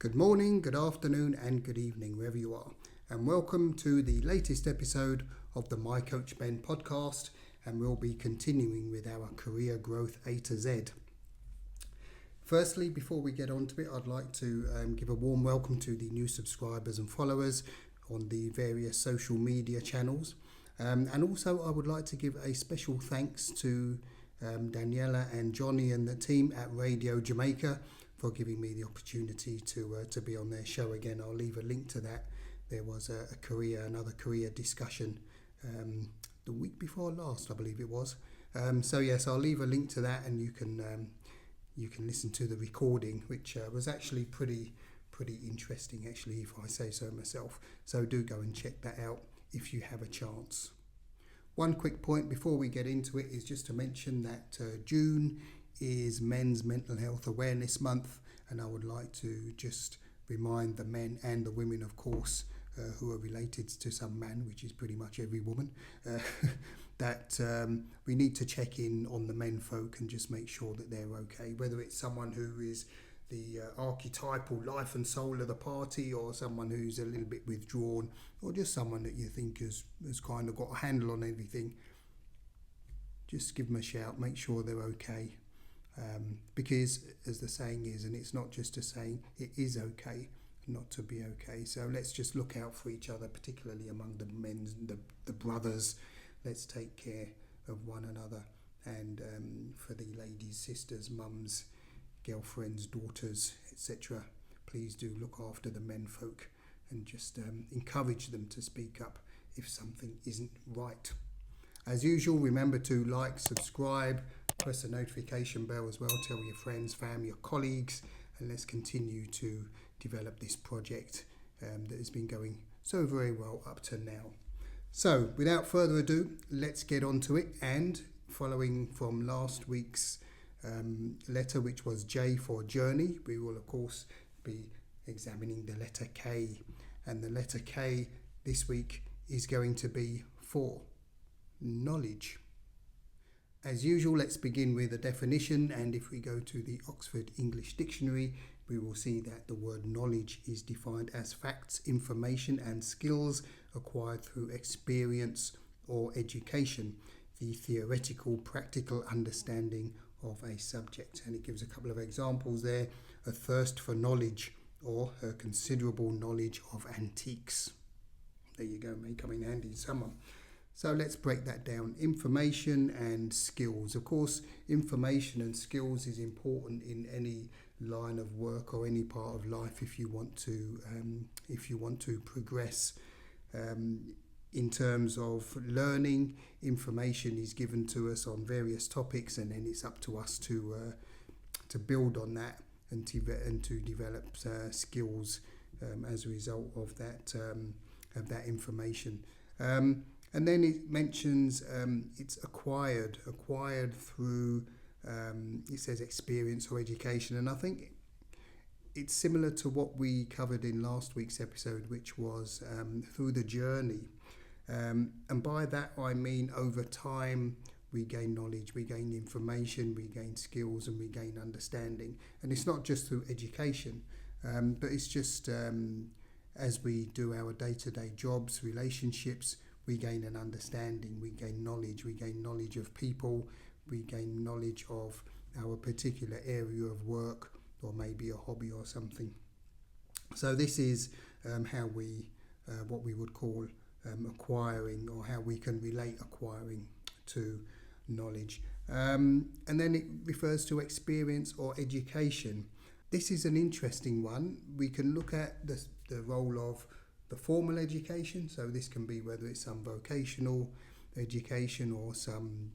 Good morning, good afternoon, and good evening, wherever you are. And welcome to the latest episode of the My Coach Ben podcast. And we'll be continuing with our career growth A to Z. Firstly, before we get on to it, I'd like to give a warm welcome to the new subscribers and followers on the various social media channels. And also, I would like to give a special thanks to Daniela and Johnny and the team at Radio Jamaica for giving me the opportunity to be on their show again. I'll leave a link to that. There was another career discussion the week before last, I believe it was. So yes, I'll leave a link to that, and you can listen to the recording, which was actually pretty interesting, actually, if I say so myself. So do go and check that out if you have a chance. One quick point before we get into it is just to mention that June is Men's Mental Health Awareness Month, and I would like to just remind the men and the women, of course, who are related to some man, which is pretty much every woman, that we need to check in on the men folk and just make sure that they're okay, whether it's someone who is the archetypal life and soul of the party, or someone who's a little bit withdrawn, or just someone that you think has kind of got a handle on everything. Just give them a shout, make sure they're okay. Because as the saying is, and it's not just a saying, it is okay not to be okay. So let's just look out for each other, particularly among the men, the brothers. Let's take care of one another, and for the ladies, sisters, mums, girlfriends, daughters, etc., please do look after the men folk and just encourage them to speak up if something isn't right. As usual, remember to like, subscribe, press the notification bell as well, tell your friends, family, your colleagues, and let's continue to develop this project that has been going so very well up to now. So without further ado, let's get on to it. And following from last week's letter, which was J for journey, we will of course be examining the letter K, and the letter K this week is going to be for knowledge. As usual, let's begin with a definition, and if we go to the Oxford English Dictionary, we will see that the word knowledge is defined as facts, information and skills acquired through experience or education, the theoretical, practical understanding of a subject. And it gives a couple of examples there: a thirst for knowledge, or a considerable knowledge of antiques. There you go, may come in handy in summer. So let's break that down. Information and skills. Of course, information and skills is important in any line of work or any part of life if you want to progress. In terms of learning, information is given to us on various topics, and then it's up to us to build on that and to develop skills as a result of that information. And then it mentions it's acquired through, it says experience or education. And I think it's similar to what we covered in last week's episode, which was through the journey. And by that I mean over time we gain knowledge, we gain information, we gain skills, and we gain understanding. And it's not just through education, but it's just as we do our day-to-day jobs, relationships, we gain an understanding, we gain knowledge of people, we gain knowledge of our particular area of work, or maybe a hobby or something. So this is how we, what we would call acquiring, or how we can relate acquiring to knowledge. And then it refers to experience or education. This is an interesting one. We can look at the role of the formal education, so this can be whether it's some vocational education or some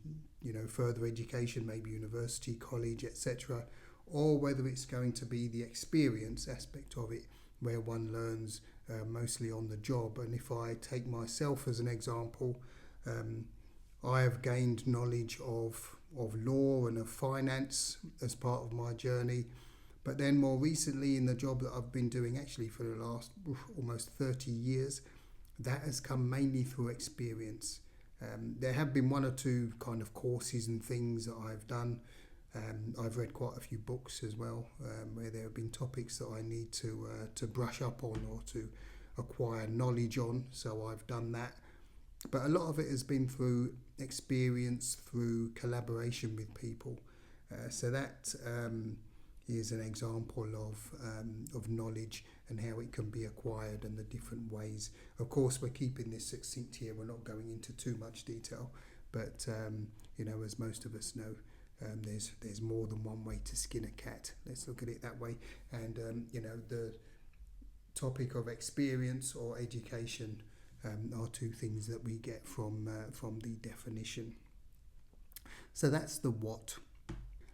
further education, maybe university, college, etc., or whether it's going to be the experience aspect of it, where one learns mostly on the job. And if I take myself as an example, I have gained knowledge of law and of finance as part of my journey. But then more recently, in the job that I've been doing actually for the last almost 30 years, that has come mainly through experience. There have been one or two kind of courses and things that I've done I've read quite a few books as well, where there have been topics that I need to brush up on or to acquire knowledge on. So I've done that. But a lot of it has been through experience, through collaboration with people. So that is an example of knowledge and how it can be acquired and the different ways. Of course, we're keeping this succinct here. We're not going into too much detail. But, as most of us know, there's more than one way to skin a cat. Let's look at it that way. And, the topic of experience or education are two things that we get from the definition. So that's the what.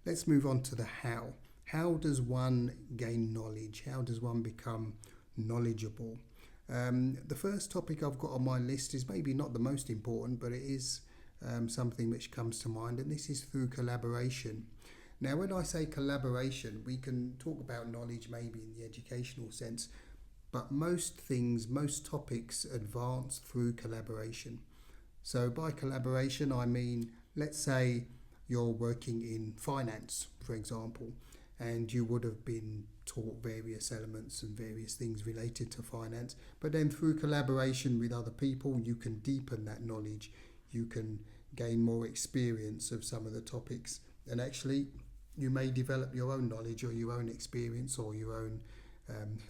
Let's move on to the how. How does one gain knowledge? How does one become knowledgeable? The first topic I've got on my list is maybe not the most important, but it is something which comes to mind, and this is through collaboration. Now, when I say collaboration, we can talk about knowledge maybe in the educational sense, but most topics advance through collaboration. So by collaboration, I mean, let's say you're working in finance, for example, and you would have been taught various elements and various things related to finance, but then through collaboration with other people, you can deepen that knowledge. You can gain more experience of some of the topics, and actually you may develop your own knowledge or your own experience or your own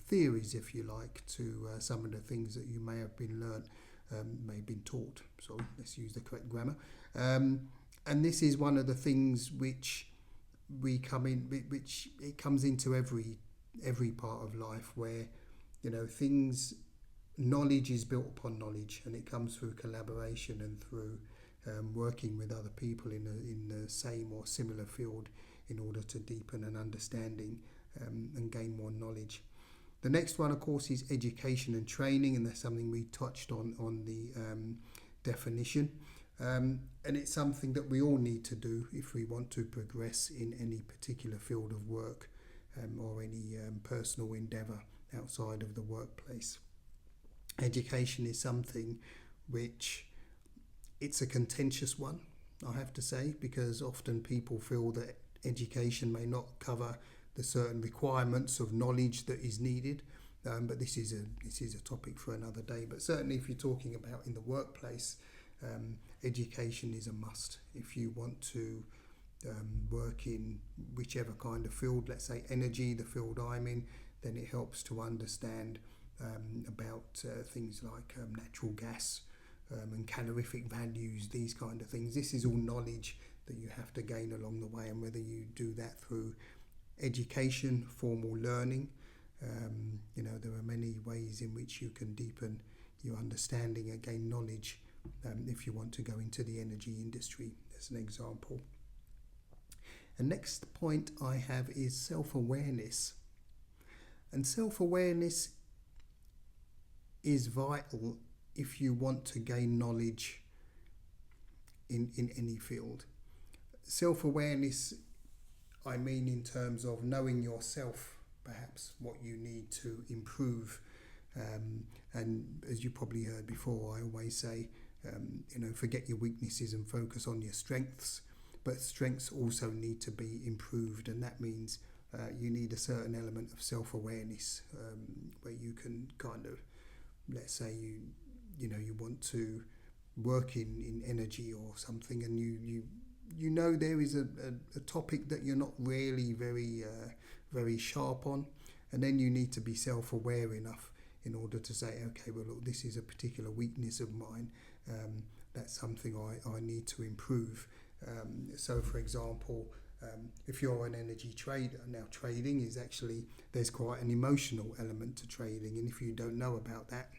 theories, if you like, to some of the things that you may have been taught. Sorry, let's use the correct grammar. And this is one of the things which it comes into every part of life, where knowledge is built upon knowledge, and it comes through collaboration and through working with other people in the same or similar field in order to deepen an understanding and gain more knowledge. The next one, of course, is education and training, and that's something we touched on the definition. And it's something that we all need to do if we want to progress in any particular field of work or any personal endeavour outside of the workplace. Education is something which it's a contentious one, I have to say, because often people feel that education may not cover the certain requirements of knowledge that is needed, but this is a topic for another day. But certainly, if you're talking about in the workplace, education is a must. If you want to work in whichever kind of field, let's say energy, the field I'm in, then it helps to understand about things like natural gas and calorific values, these kind of things. This is all knowledge that you have to gain along the way, and whether you do that through education, formal learning, there are many ways in which you can deepen your understanding and gain knowledge if you want to go into the energy industry, as an example. The next point I have is self-awareness. And self-awareness is vital if you want to gain knowledge in any field. Self-awareness, I mean in terms of knowing yourself, perhaps what you need to improve. And as you probably heard before, I always say, forget your weaknesses and focus on your strengths. But strengths also need to be improved, and that means you need a certain element of self-awareness where you can kind of, let's say you want to work in energy or something, and you know there is a topic that you're not really very sharp on, and then you need to be self-aware enough in order to say, okay, well, look, this is a particular weakness of mine. That's something I need to improve. So, for example, if you're an energy trader, now trading is actually, there's quite an emotional element to trading, and if you don't know about that,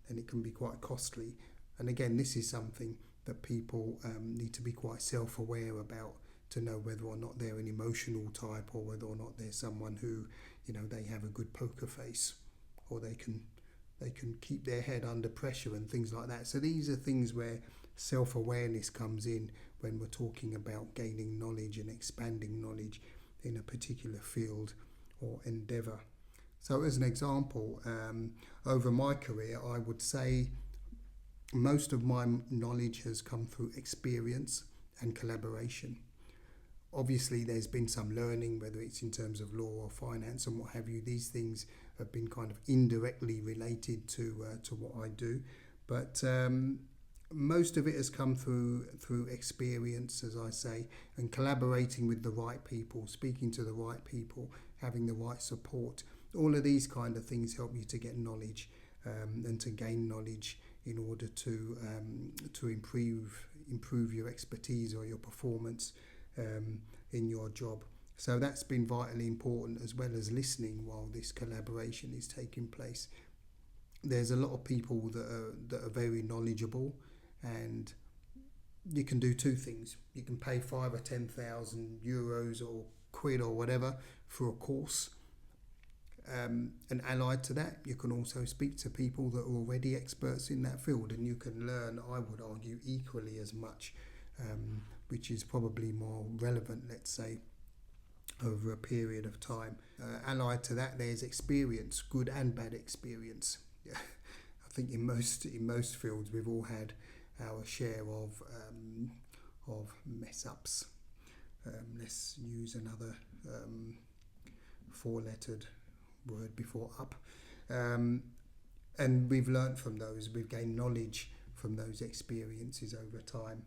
then it can be quite costly. And again, this is something that people need to be quite self-aware about, to know whether or not they're an emotional type, or whether or not they're someone who, they have a good poker face, or they can keep their head under pressure and things like that. So these are things where self-awareness comes in when we're talking about gaining knowledge and expanding knowledge in a particular field or endeavour. So as an example, over my career, I would say most of my knowledge has come through experience and collaboration. Obviously, there's been some learning, whether it's in terms of law or finance and what have you. These things have been kind of indirectly related to what I do, but most of it has come through experience, as I say, and collaborating with the right people, speaking to the right people, having the right support. All of these kind of things help you to get knowledge and to gain knowledge in order to improve your expertise or your performance in your job. So that's been vitally important, as well as listening while this collaboration is taking place. There's a lot of people that are very knowledgeable, and you can do two things. You can pay 5 or 10,000 euros or quid or whatever for a course, and allied to that, you can also speak to people that are already experts in that field, and you can learn, I would argue, equally as much, which is probably more relevant, let's say, over a period of time. Allied to that, there's experience, good and bad experience. I think in most fields we've all had our share of mess ups. Let's use another four-lettered word before up, and we've learnt from those. We've gained knowledge from those experiences over time,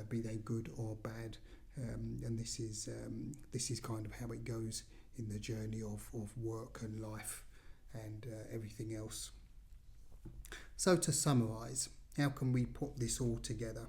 be they good or bad, and this is kind of how it goes in the journey of work and life and everything else. So to summarise, how can we put this all together?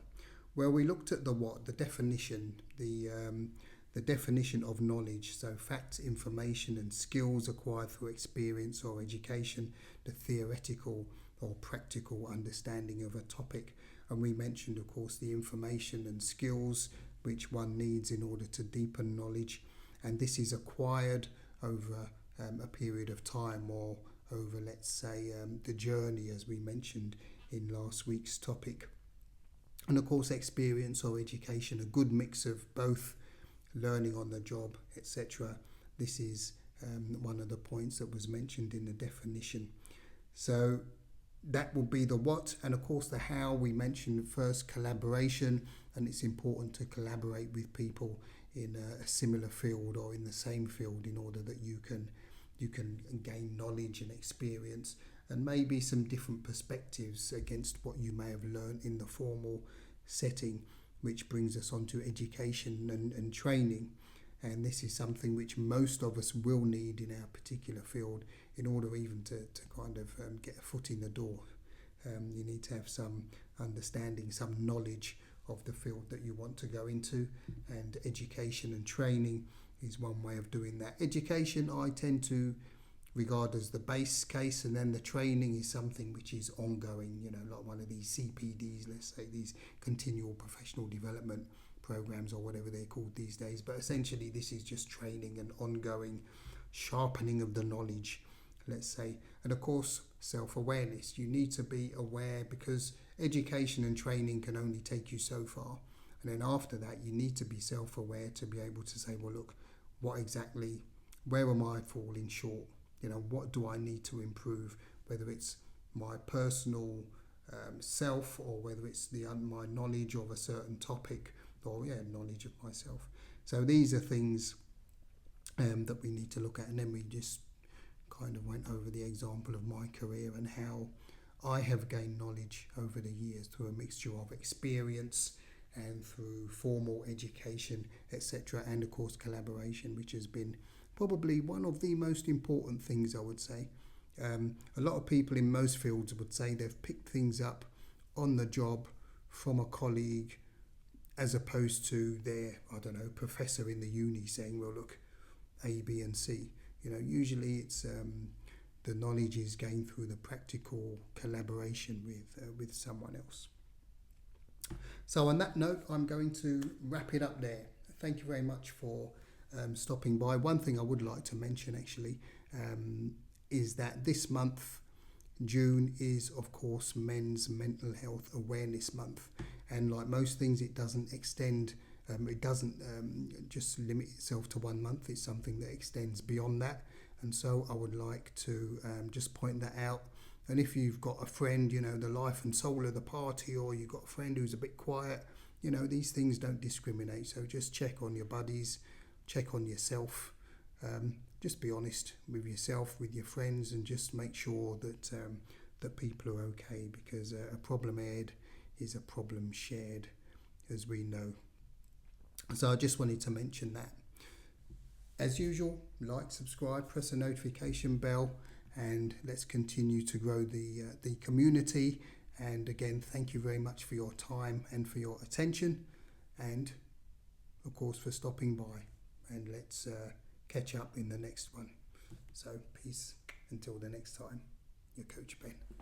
Well, we looked at the definition, the definition of knowledge, so facts, information and skills acquired through experience or education, the theoretical or practical understanding of a topic. And we mentioned, of course, the information and skills which one needs in order to deepen knowledge, and this is acquired over a period of time, or over, let's say, the journey, as we mentioned in last week's topic. And of course, experience or education, a good mix of both, learning on the job, etc. This is one of the points that was mentioned in the definition. So that will be the what, and of course the how. We mentioned first collaboration, and it's important to collaborate with people in a similar field or in the same field in order that you can gain knowledge and experience and maybe some different perspectives against what you may have learned in the formal setting, which brings us on to education and training. And this is something which most of us will need in our particular field in order even to kind of get a foot in the door. You need to have some understanding, some knowledge of the field that you want to go into, and education and training is one way of doing that. Education I tend to regard as the base case, and then the training is something which is ongoing, like one of these CPDs, let's say, these continual professional development programs or whatever they're called these days. But essentially this is just training and ongoing sharpening of the knowledge, let's say. And of course, self-awareness. You need to be aware, because education and training can only take you so far. And then after that, you need to be self-aware to be able to say, well, look, where am I falling short? What do I need to improve? Whether it's my personal self, or whether it's my knowledge of a certain topic, or knowledge of myself. So these are things that we need to look at. And then we just kind of went over the example of my career and how I have gained knowledge over the years through a mixture of experience and through formal education, etc., and of course collaboration, which has been probably one of the most important things, I would say. A lot of people in most fields would say they've picked things up on the job from a colleague, as opposed to their, professor in the uni saying, well, look, A, B and C. Usually it's the knowledge is gained through the practical collaboration with someone else. So on that note, I'm going to wrap it up there. Thank you very much for stopping by. One thing I would like to mention actually is that this month, June, is of course Men's Mental Health Awareness Month, and like most things, it doesn't extend, it doesn't just limit itself to 1 month. It's something that extends beyond that, and so I would like to just point that out. And if you've got a friend, the life and soul of the party, or you've got a friend who's a bit quiet, these things don't discriminate. So just check on your buddies, check on yourself. Just be honest with yourself, with your friends, and just make sure that people are okay, because a problem aired is a problem shared, as we know. So I just wanted to mention that. As usual, like, subscribe, press the notification bell, and let's continue to grow the community. And again, thank you very much for your time and for your attention, and of course for stopping by. And let's catch up in the next one. So peace until the next time. Your Coach Ben.